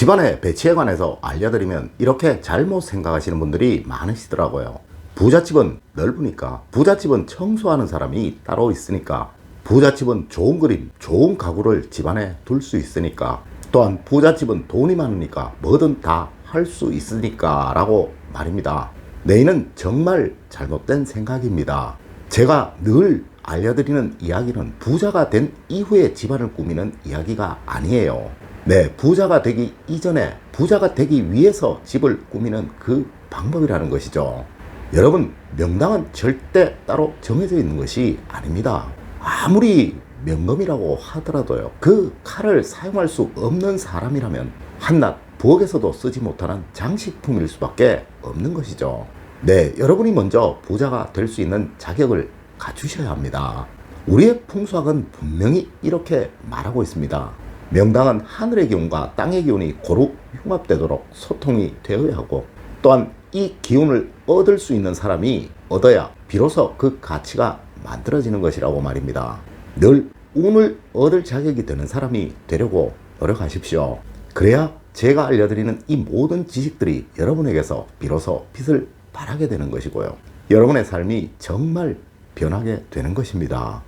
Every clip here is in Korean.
집안의 배치에 관해서 알려드리면 이렇게 잘못 생각하시는 분들이 많으시더라고요. 부잣집은 넓으니까, 부잣집은 청소하는 사람이 따로 있으니까, 부잣집은 좋은 그림, 좋은 가구를 집안에 둘 수 있으니까, 또한 부잣집은 돈이 많으니까 뭐든 다 할 수 있으니까 라고 말입니다. 네, 이는 정말 잘못된 생각입니다. 제가 늘 알려드리는 이야기는 부자가 된 이후에 집안을 꾸미는 이야기가 아니에요. 네, 부자가 되기 이전에 부자가 되기 위해서 집을 꾸미는 그 방법이라는 것이죠. 여러분, 명당은 절대 따로 정해져 있는 것이 아닙니다. 아무리 명검이라고 하더라도요, 그 칼을 사용할 수 없는 사람이라면 한낱 부엌에서도 쓰지 못하는 장식품일 수밖에 없는 것이죠. 네, 여러분이 먼저 부자가 될 수 있는 자격을 갖추셔야 합니다. 우리의 풍수학은 분명히 이렇게 말하고 있습니다. 명당은 하늘의 기운과 땅의 기운이 고루 융합되도록 소통이 되어야 하고, 또한 이 기운을 얻을 수 있는 사람이 얻어야 비로소 그 가치가 만들어지는 것이라고 말입니다. 늘 운을 얻을 자격이 되는 사람이 되려고 노력하십시오. 그래야 제가 알려드리는 이 모든 지식들이 여러분에게서 비로소 빛을 발하게 되는 것이고요, 여러분의 삶이 정말 변하게 되는 것입니다.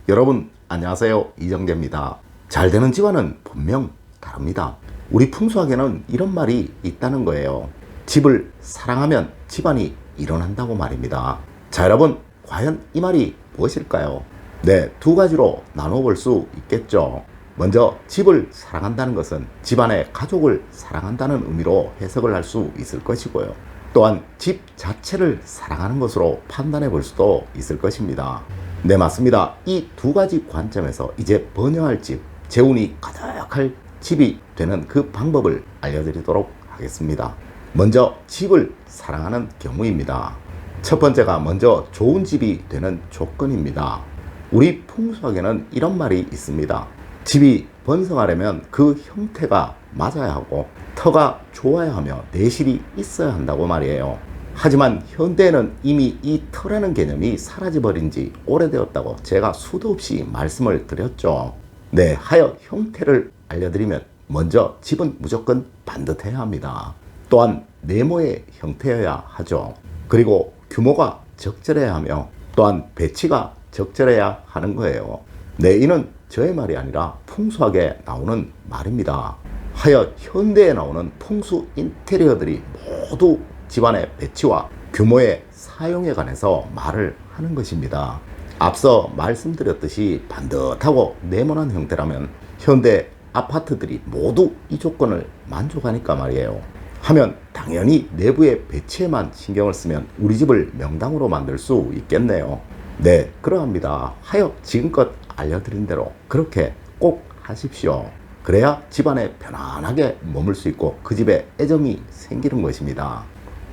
여러분 안녕하세요, 이정재입니다. 잘 되는 집안은 분명 다릅니다. 우리 풍수학에는 이런 말이 있다는 거예요. 집을 사랑하면 집안이 일어난다고 말입니다. 자, 여러분, 과연 이 말이 무엇일까요? 네, 두 가지로 나눠 볼 수 있겠죠. 먼저 집을 사랑한다는 것은 집안의 가족을 사랑한다는 의미로 해석을 할 수 있을 것이고요, 또한 집 자체를 사랑하는 것으로 판단해 볼 수도 있을 것입니다. 네, 맞습니다. 이 두 가지 관점에서 이제 번영할 집, 재운이 가득할 집이 되는 그 방법을 알려드리도록 하겠습니다. 먼저 집을 사랑하는 경우입니다. 첫 번째가 먼저 좋은 집이 되는 조건입니다. 우리 풍수학에는 이런 말이 있습니다. 집이 번성하려면 그 형태가 맞아야 하고 터가 좋아야 하며 내실이 있어야 한다고 말이에요. 하지만 현대에는 이미 이 터라는 개념이 사라져버린 지 오래되었다고 제가 수도 없이 말씀을 드렸죠. 네, 하여 형태를 알려드리면 먼저 집은 무조건 반듯해야 합니다. 또한 네모의 형태여야 하죠. 그리고 규모가 적절해야 하며, 또한 배치가 적절해야 하는 거예요. 네, 이는 저의 말이 아니라 풍수학에 나오는 말입니다. 하여 현대에 나오는 풍수 인테리어들이 모두 집안의 배치와 규모의 사용에 관해서 말을 하는 것입니다. 앞서 말씀드렸듯이 반듯하고 네모난 형태라면 현대 아파트들이 모두 이 조건을 만족하니까 말이에요. 하면 당연히 내부의 배치에만 신경을 쓰면 우리 집을 명당으로 만들 수 있겠네요. 네, 그러합니다. 하여 지금껏 알려드린 대로 그렇게 꼭 하십시오. 그래야 집안에 편안하게 머물 수 있고 그 집에 애정이 생기는 것입니다.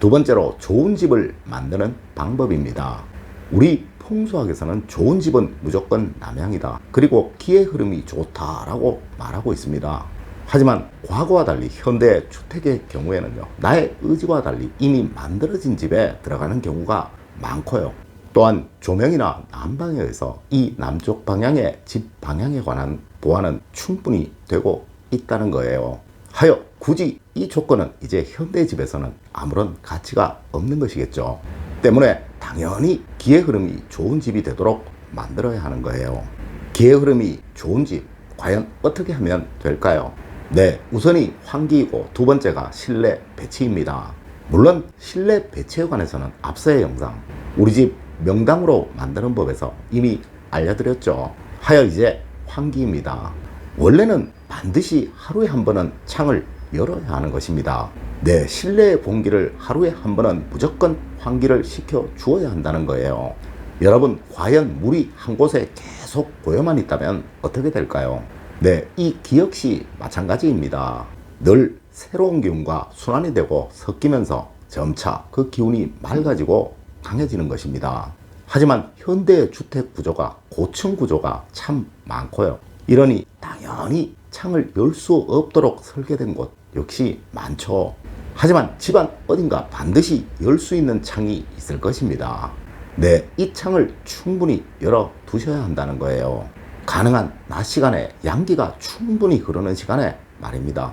두 번째로 좋은 집을 만드는 방법입니다. 우리 풍수학에서는 좋은 집은 무조건 남향이다, 그리고 기의 흐름이 좋다라고 말하고 있습니다. 하지만 과거와 달리 현대 주택의 경우에는요, 나의 의지와 달리 이미 만들어진 집에 들어가는 경우가 많고요, 또한 조명이나 난방에 의해서 이 남쪽 방향의 집 방향에 관한 보완은 충분히 되고 있다는 거예요. 하여 굳이 이 조건은 이제 현대 집에서는 아무런 가치가 없는 것이겠죠. 때문에 당연히 기의 흐름이 좋은 집이 되도록 만들어야 하는 거예요. 기의 흐름이 좋은 집, 과연 어떻게 하면 될까요? 네, 우선이 환기이고 두 번째가 실내 배치입니다. 물론 실내 배치에 관해서는 앞서의 영상, 우리 집 명당으로 만드는 법에서 이미 알려드렸죠. 하여 이제 환기입니다. 원래는 반드시 하루에 한 번은 창을 열어야 하는 것입니다. 네, 실내의 공기를 하루에 한 번은 무조건 환기를 시켜 주어야 한다는 거예요. 여러분, 과연 물이 한 곳에 계속 고여만 있다면 어떻게 될까요? 네, 이 기 역시 마찬가지입니다. 늘 새로운 기운과 순환이 되고 섞이면서 점차 그 기운이 맑아지고 강해지는 것입니다. 하지만 현대의 주택 구조가 고층 구조가 참 많고요, 이러니 당연히 창을 열 수 없도록 설계된 곳 역시 많죠. 하지만 집안 어딘가 반드시 열 수 있는 창이 있을 것입니다. 네, 이 창을 충분히 열어 두셔야 한다는 거예요. 가능한 낮 시간에 양기가 충분히 흐르는 시간에 말입니다.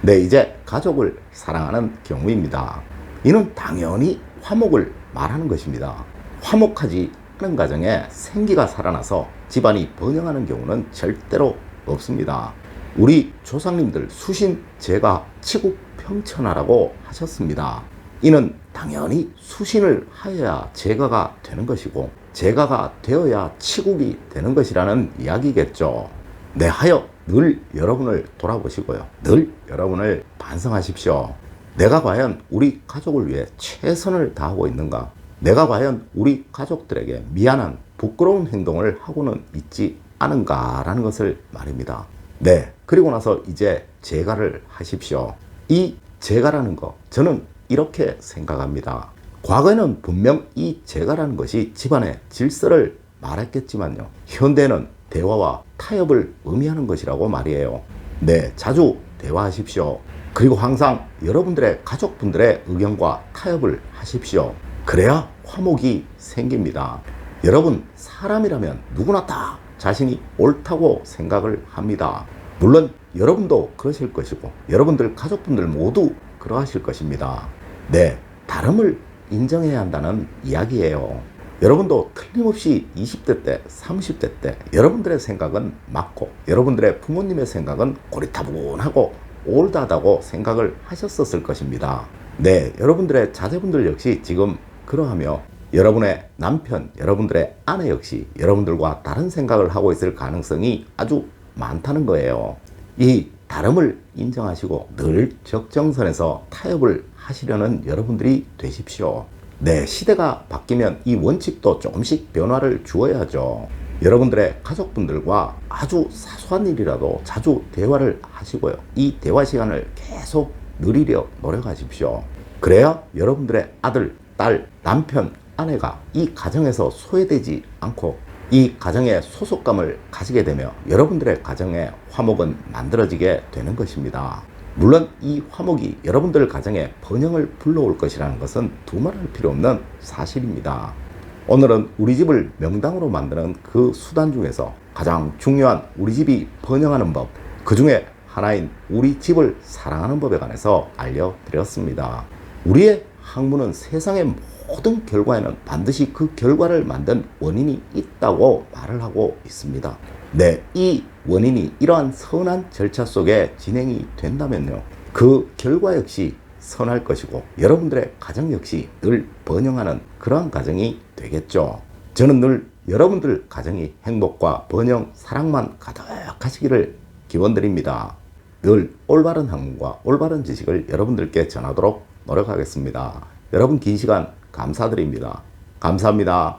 네, 이제 가족을 사랑하는 경우입니다. 이는 당연히 화목을 말하는 것입니다. 화목하지 않은 가정에 생기가 살아나서 집안이 번영하는 경우는 절대로 없습니다. 우리 조상님들 수신 제가 치국평천하라고 하셨습니다. 이는 당연히 수신을 하여야 제가가 되는 것이고 제가가 되어야 치국이 되는 것이라는 이야기겠죠. 네, 하여 늘 여러분을 돌아보시고요. 늘 여러분을 반성하십시오. 내가 과연 우리 가족을 위해 최선을 다하고 있는가? 내가 과연 우리 가족들에게 미안한 부끄러운 행동을 하고는 있지 않은가라는 것을 말입니다. 네, 그리고 나서 이제 제가를 하십시오. 이 제가라는 거 저는 이렇게 생각합니다. 과거에는 분명 이 제가라는 것이 집안의 질서를 말했겠지만요. 현대는 대화와 타협을 의미하는 것이라고 말이에요. 네, 자주 대화하십시오. 그리고 항상 여러분들의 가족분들의 의견과 타협을 하십시오. 그래야 화목이 생깁니다. 여러분, 사람이라면 누구나 다 자신이 옳다고 생각을 합니다. 물론 여러분도 그러실 것이고 여러분들 가족분들 모두 그러하실 것입니다. 네, 다름을 인정해야 한다는 이야기예요. 여러분도 틀림없이 20대 때, 30대 때 여러분들의 생각은 맞고 여러분들의 부모님의 생각은 고리타분하고 올드하다고 생각을 하셨었을 것입니다. 네, 여러분들의 자제분들 역시 지금 그러하며 여러분의 남편, 여러분들의 아내 역시 여러분들과 다른 생각을 하고 있을 가능성이 아주 많다는 거예요. 이 다름을 인정하시고 늘 적정선에서 타협을 하시려는 여러분들이 되십시오. 네, 시대가 바뀌면 이 원칙도 조금씩 변화를 주어야죠. 여러분들의 가족분들과 아주 사소한 일이라도 자주 대화를 하시고요. 이 대화 시간을 계속 늘리려 노력하십시오. 그래야 여러분들의 아들, 딸, 남편, 아내가 이 가정에서 소외되지 않고 이 가정의 소속감을 가지게 되며 여러분들의 가정에 화목은 만들어지게 되는 것입니다. 물론 이 화목이 여러분들 가정에 번영을 불러올 것이라는 것은 두말할 필요 없는 사실입니다. 오늘은 우리 집을 명당으로 만드는 그 수단 중에서 가장 중요한 우리 집이 번영하는 법, 그 중에 하나인 우리 집을 사랑하는 법에 관해서 알려드렸습니다. 우리의 학문은 세상의 모든 결과에는 반드시 그 결과를 만든 원인이 있다고 말을 하고 있습니다. 네, 이 원인이 이러한 선한 절차 속에 진행이 된다면요, 그 결과 역시 선할 것이고 여러분들의 가정 역시 늘 번영하는 그러한 가정이 되겠죠. 저는 늘 여러분들 가정이 행복과 번영, 사랑만 가득하시기를 기원드립니다. 늘 올바른 학문과 올바른 지식을 여러분들께 전하도록 노력하겠습니다. 여러분 긴 시간 감사드립니다. 감사합니다.